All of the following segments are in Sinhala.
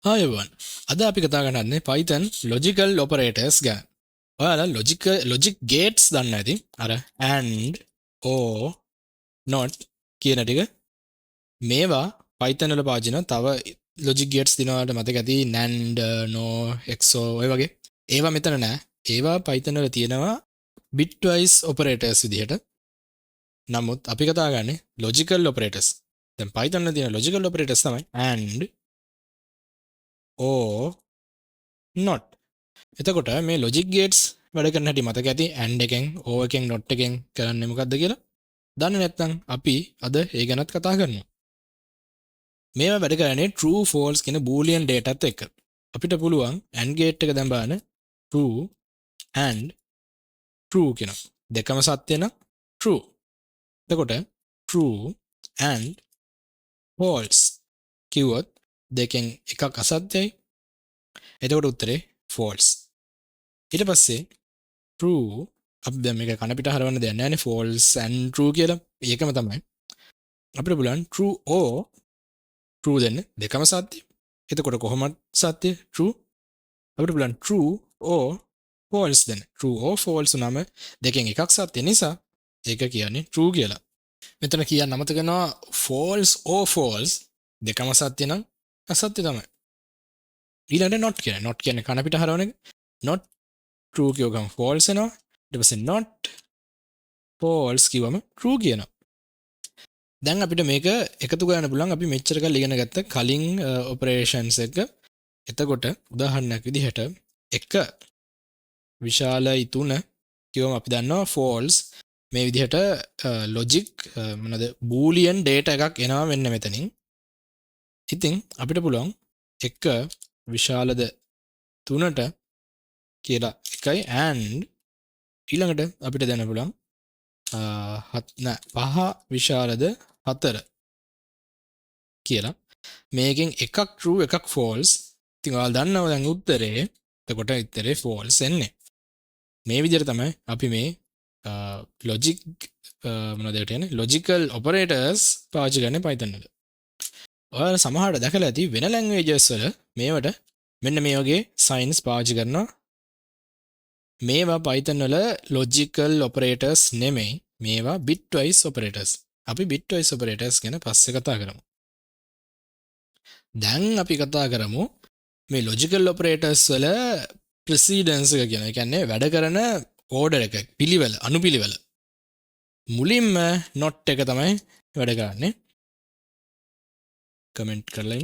Hi everyone. අද අපි කතා කරන්නේ Python logical operators ගැන. ඔයාලා logic gates දන්න ඇති. අර and or not කියන ටික. මේවා Python වල පාවිච්චි කරන තව logic gates දිනවලට මතක ඇති NAND, no, XOR ඔය වගේ. ඒවා මෙතන නෑ. ඒවා Python වල තියෙනවා bitwise operators විදිහට. නමුත් අපි කතා කරන්නේ logical operators. දැන් Python වල තියෙන logical operators තමයි and or not. එතකොට මේ logic gates වැඩ කරන හැටි මතක ඇති and එකෙන් or එකෙන් not එකෙන් කරන්නේ මොකද්ද කියලා. දන්නේ නැත්නම් අපි අද ඒ ගැනත් කතා කරනවා. මේවා වැඩ කරන්නේ true false කියන boolean data එකත් එක්ක. අපිට පුළුවන් and gate එක දැන් බලන්න true and true කියන දෙකම සත්‍ය නම් true. එතකොට true and false කිව්වොත් දෙකෙන් එකක් අසත්‍යයි. එතකොට උත්තරේ false. ඊට පස්සේ true අපි දැන් මේක කන පිට හරවන්න දෙයක් නැහැ නේ false and true කියලා. ඒකම තමයි. අපිට බලන්න true or true දෙන්න දෙකම සත්‍ය. එතකොට කොහොමද සත්‍ය true? අපිට බලන්න true or false දෙන්න. true or false නම දෙකෙන් එකක් සත්‍ය නිසා ඒක කියන්නේ true කියලා. මෙතන කියන්න අමතක කරනවා false or false දෙකම සත්‍ය නම් අසත්‍ය තමයි. ඊළඟට not කියන්නේ not කියන්නේ කන පිට හරවන එක. not true කියවගම false වෙනවා. ඊට පස්සේ not false කිව්වම true කියනවා. දැන් අපිට මේක එකතු කරන්න පුළුවන් අපි මෙච්චර කල් ඉගෙන ගත්ත කලින් ඔපරේෂන්ස් එක. එතකොට උදාහරණයක් විදිහට එක විශාලයි 3 කියවම අපි දන්නවා false මේ විදිහට logic මොනද boolean data එකක් එනවා වෙන්න මෙතනින්. ඉතින් අපිට පුළුවන් එක විශාලද 3ට කියලා එකයි and ඊළඟට අපිට දැන පුළුවන් පහ විශාලද 4 කියලා. මේකෙන් එකක් true එකක් false. ඉතින් ඔයාලා දන්නවා දැන් උත්තරේ. එතකොට උත්තරේ false එන්නේ. මේ විදිහට තමයි අපි මේ logic මොනවද කියන්නේ logical operators පාවිච්චි කරන්නේ Python වල. ඔයාලා සමහරට දැකලා ඇති වෙන languages වල මේවට මෙන්න මේ වගේ signs පාවිච්චි කරනවා. මේවා Python වල logical operators නෙමෙයි. මේවා bitwise operators. අපි bitwise operators ගැන පස්සේ කතා කරමු. දැන් අපි කතා කරමු මේ logical operators වල precedence එක කියන. ඒ කියන්නේ වැඩ කරන order එක, පිළිවෙල, අනුපිළිවෙල. මුලින්ම not එක තමයි වැඩ කරන්නේ. comment කරලා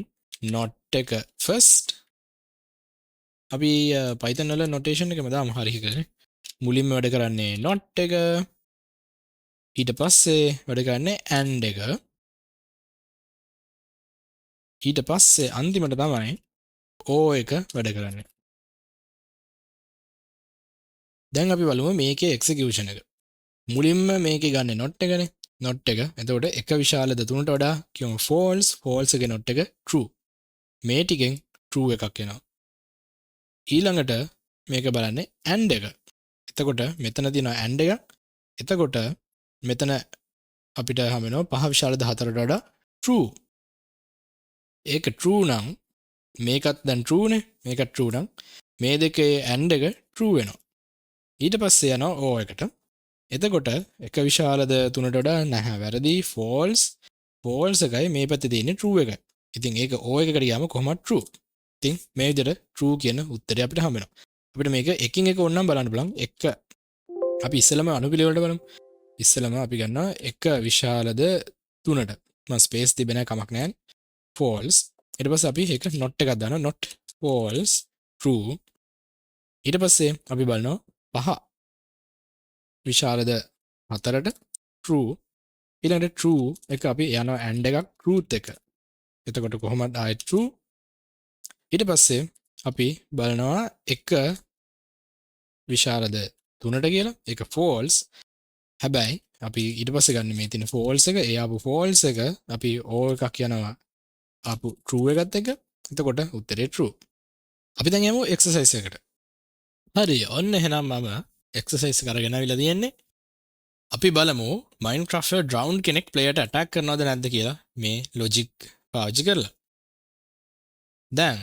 not එක first. අපි Python වල notation එකම දාමු හරි කියලා. මුලින්ම වැඩ කරන්නේ not එක. ඊට පස්සේ වැඩ කරන්නේ and එක. ඊට පස්සේ අන්තිමට තමයි or එක වැඩ කරන්නේ. දැන් අපි බලමු මේකේ execution එක. මුලින්ම මේකේ ගන්න not එකනේ. not එක. එතකොට එක විශාලද 3ට වඩා කියමු false. false එකේ not එක true. මේ ටිකෙන් true එකක් එනවා. ඊළඟට මේක බලන්නේ and එක. එතකොට මෙතන තියෙනවා and එක. එතකොට මෙතන අපිට හම් වෙනවා පහ විශාලද 4ට වඩා true. ඒක true නම් මේකත් දැන් true නේ. මේකත් true නම් මේ දෙකේ and එක true වෙනවා. ඊට පස්සේ යනවා or එකට. එතකොට එක විශාලද 3ට වඩා නැහැ වැරදි false. false එකයි මේ පැත්තේ තියෙන්නේ true එකයි. ඉතින් ඒක or එකකට ගියාම කොහොමද true. ඉතින් මේ විදිහට true කියන උත්තරය අපිට හම් වෙනවා. අපිට මේක එකින් එක ඕනනම් බලන්න බලන්න. එක අපි ඉස්සෙල්ලාම අනුපිළිවෙලට බලමු. ඉස්සෙල්ලාම අපි ගන්නවා එක විශාලද 3ට. මම ස්පේස් තිබෙන කමක් නැහැ. false. ඊට පස්සේ අපි එක not එකක් දානවා. not false true. ඊට පස්සේ අපි බලනවා පහ විශාලද 4ට true. ඊළඟට true එක අපි යනවා and එකක් truth එක. එතකොට කොහොමද ආයෙත් true. ඊට පස්සේ අපි බලනවා එක විශාලද 3ට කියලා. ඒක false. හැබැයි අපි ඊට පස්සේ ගන්න මේ තියෙන false එක. ඒ ආපු false එක අපි or එකක් යනවා ආපු true එකත් එක්ක. එතකොට උත්තරේ true. අපි දැන් යමු exercise එකට. හරි. ඔන්න එහෙනම් මම exercise එක අරගෙන ආවිලා තියෙන්නේ. අපි බලමු Minecraft වල drowned කෙනෙක් playerට attack කරනවද නැද්ද කියලා මේ logic පාවිච්චි කරලා. දැන්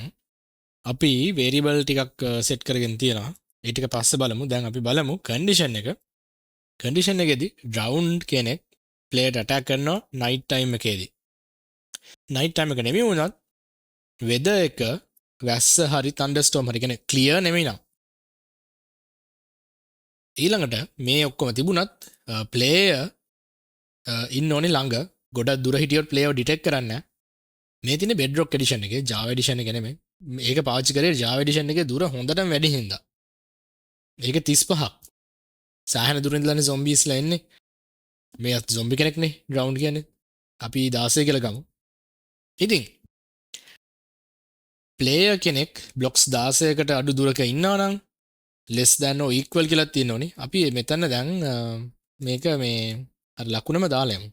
අපි වේරියබල් ටිකක් සෙට් කරගෙන තියෙනවා. ඒ ටික පස්සේ බලමු. දැන් අපි බලමු කන්ඩිෂන් එක. කන්ඩිෂන් එකේදී රවුන්ඩ් කෙනෙක් ප්ලේයට ඇටැක් කරනවා නයිට් ටයිම් එකේදී. නයිට් ටයිම් එක නෙමෙයි වුණත් වෙදර් එක වැස්ස හරි තන්ඩර්ස්ටෝම් හරි කියන්නේ ක්ලියර් නෙමෙයි නම්. ඊළඟට මේ ඔක්කොම තිබුණත් ප්ලේයර් ඉන්න ඕනේ ළඟ. ගොඩක් දුර හිටියොත් ප්ලේයර් ඩිටෙක්ට් කරන්නේ නැහැ. මේ තියෙන බෙඩ්රොක් එඩිෂන් එකේ Java එඩිෂන් එක නෙමෙයි. මේක පාවිච්චි කරේ Java එඩිෂන් එකේ දුර හොඳටම වැඩි හින්දා. ඒක 35ක්. සාහන දුරින් ඉඳලානේ zombiesලා එන්නේ. මේ zombie කෙනෙක්නේ ground කියන්නේ. අපි 16 කියලා ගමු. ඉතින් ප්ලේයර් කෙනෙක් බ්ලොක්ස් 16කට අඩු දුරක ඉන්නවා නම් less than or equal කියලා තියෙන්න ඕනේ. අපි මෙතන දැන් මේක මේ අර ලකුණම දාලා යමු.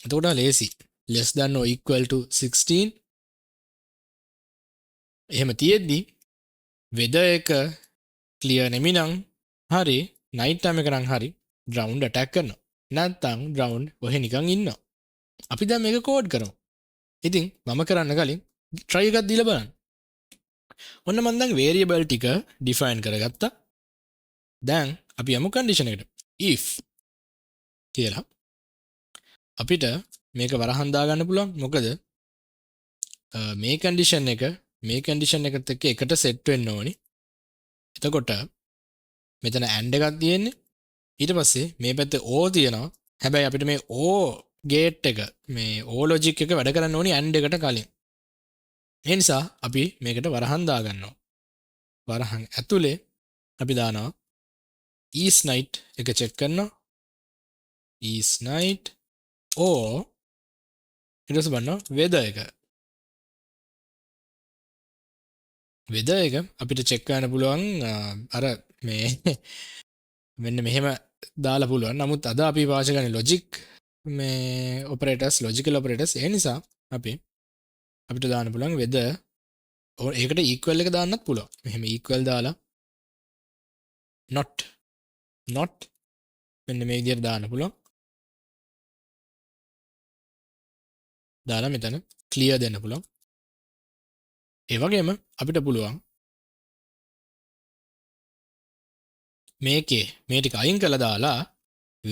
එතකොට ලේසි. less than or equal to 16. එහෙම තියෙද්දි weather එක clear නෙමිනම් හරි night time එක නම් හරි ground attack කරනවා. නැත්නම් ground ඔහෙ නිකන් ඉන්නවා. අපි දැන් මේක කෝඩ් කරමු. ඉතින් මම කරන්න කලින් try එකක් දීලා බලන්න. ඔන්න මම දැන් variable ටික define කරගත්තා. දැන් අපි යමු condition එකට. if කියලා අපිට මේක වරහන් දාගන්න පුළුවන්. මොකද මේ condition එකත් එක්ක එකට set වෙන්න ඕනි. එතකොට මෙතන and එකක් තියෙන්නේ. ඊට පස්සේ මේ පැත්තේ o තියෙනවා. හැබැයි අපිට මේ o gate එක මේ o logic එක වැඩ කරන්න ඕනි and එකට කලින්. ඒ නිසා අපි මේකට වරහන් දාගන්නවා. වරහන් ඇතුලේ අපි දානවා is night එක check කරනවා. is night or ඊට පස්සේ බලනවා weather එක. weather එක අපිට check කරන්න පුළුවන් අර මේ මෙන්න මෙහෙම දාලා පුළුවන්. නමුත් අද අපි පාවිච්චි කරන්නේ logic මේ operators logical operators. ඒ නිසා අපිට දාන්න පුළුවන් weather or ඒකට equal එක දාන්නත් පුළුවන්. මෙහෙම equal දාලා not මෙන්න මේ විදිහට දාන්න පුළුවන්. දාලා මෙතන clear දෙන්න පුළුවන්. ඒ වගේම අපිට පුළුවන් මේකේ මේ ටික අයින් කරලා දාලා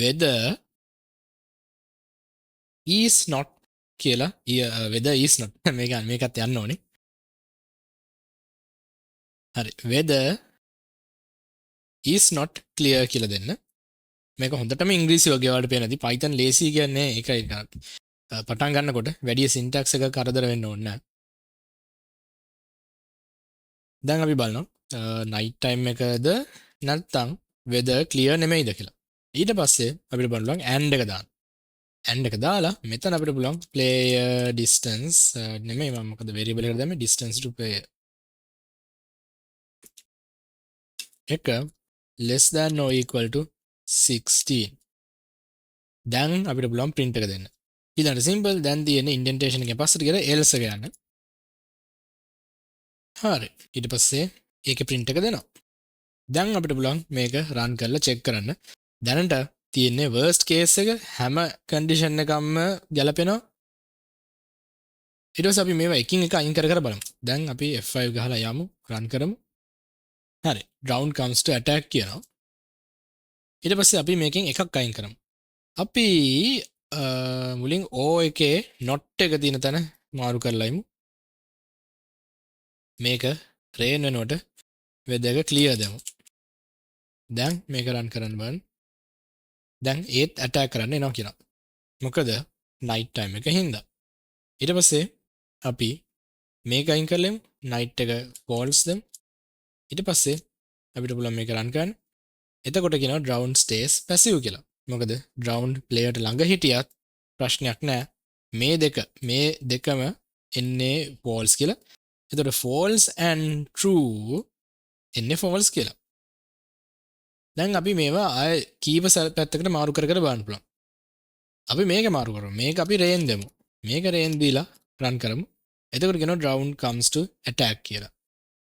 weather is not කියලා weather is not මේකත් යන්න ඕනේ. හරි weather is not clear කියලා දෙන්න. මේක හොඳටම ඉංග්‍රීසි වගේ වලට පේනදී Python lazy කියන්නේ ඒකයි. පටන් ගන්නකොට වැඩි syntax එක කරදර වෙන්න ඕනේ නැහැ. දැන් අපි බලනවා night time එකද නැත්නම් weather clear නෙමෙයිද කියලා. ඊට පස්සේ අපිට බලන්න and එක දාන්න. and එක දාලා මෙතන අපිට පුළුවන් player distance නෙමෙයි මම මොකද variable එකට දැම්මේ distance to player එක less than or equal to 16. දැන් අපිට පුළුවන් print එක දෙන්න. ඊළඟට simple දැන් තියෙන indentation එකෙන් පස්සට ගිහලා else එක යන්න. හරි. ඊට පස්සේ ඒකේ print එක දෙනවා. දැන් අපිට පුළුවන් මේක run කරලා check කරන්න. දැනට තියෙන්නේ worst case එක හැම condition එකක්ම ගැලපෙනවා. ඊට පස්සේ අපි මේවා එකින් එක අයින් කර බලමු. දැන් අපි F5 ගහලා යමු run කරමු. හරි. ground comes to attack කියනවා. ඊට පස්සේ අපි මේකෙන් එකක් අයින් කරමු. අපි මුලින් O එකේ not එක තියෙන තැන මාරු කරලා ඉමු. මේක rain වෙනකොට weather එක clear දෙමු. දැන් මේක run කරන්න බලන්න. දැන් ඒත් attack කරන්න එනවා කියනවා. මොකද night time එක හින්දා. ඊට පස්සේ අපි මේක අයින් කරලෙමු. night එක false දෙමු. ඊට පස්සේ අපිට පුළුවන් මේක run කරන්න. එතකොට කියනවා ground stays passive කියලා. මොකද ground player ළඟ හිටියත් ප්‍රශ්නයක් නැහැ. මේ දෙකම එන්නේ false කියලා. එතකොට false and true එන්නේ false කියලා. දැන් අපි මේවා ආය කීප පැත්තකට මාරු කර බලන්න පුළුවන්. අපි මේක මාරු කරමු. මේක අපි rain දෙමු. මේක rain දීලා run කරමු. එතකොට කියනවා ground comes to attack කියලා.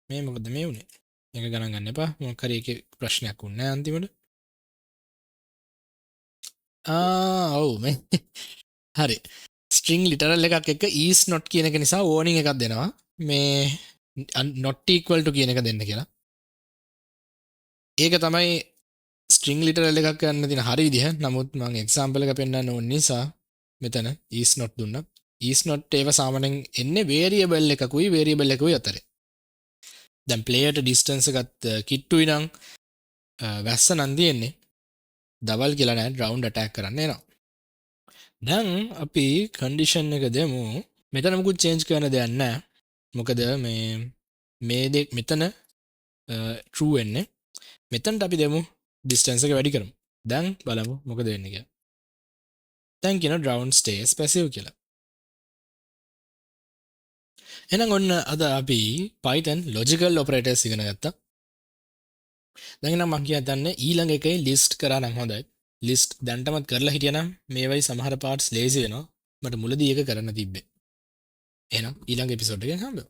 මේ මොකද මේ උනේ? මේක ගණන් ගන්න එපා. මොකක් හරි එකේ ප්‍රශ්නයක් වුණේ නැහැ අන්තිමට. ඔව් මේ හරි. string literal එකක් එක්ක is not කියන එක නිසා warning එකක් දෙනවා. මේ not equal to කියන එක දෙන්න කියලා. ඒක තමයි ස්ට්‍රිං ලිටරල් එකක් ගන්න තියෙන හරි විදිහ. නමුත් මම එක්සැම්පල් එක පෙන්නන්න ඕන නිසා මෙතන is not දුන්නා. is not ඒව සාමාන්‍යයෙන් එන්නේ variable එකකුයි variable එකකුයි අතරේ. දැන් player ට distance එකත් කිට්ටුයි නම් වැස්ස නම් තියෙන්නේ. දවල් කියලා නෑ round attack කරන්න එනවා. දැන් අපි condition එක දෙමු. මෙතන මොකුත් change කරන්න දෙයක් නෑ. මොකද මේ දෙක මෙතන true වෙන්නේ. මෙතනට අපි දෙමු distance එක වැඩි කරමු. දැන් බලමු මොකද වෙන්නේ කියලා. දැන් කියන round stays passive කියලා. එහෙනම් ඔන්න අද අපි Python logical operators ඉගෙන ගත්තා. දැන් නම් මම කියන්නේ ඊළඟ එකේ list කරා නම් හොඳයි. list දැන්ටමත් කරලා හිටියනම් මේවයි සමහර parts lazy වෙනවා. මට මුලදී ඒක කරන්න තිබ්බේ. එහෙනම් ඊළඟ එපිසෝඩ් එකෙන් හම්බෙමු.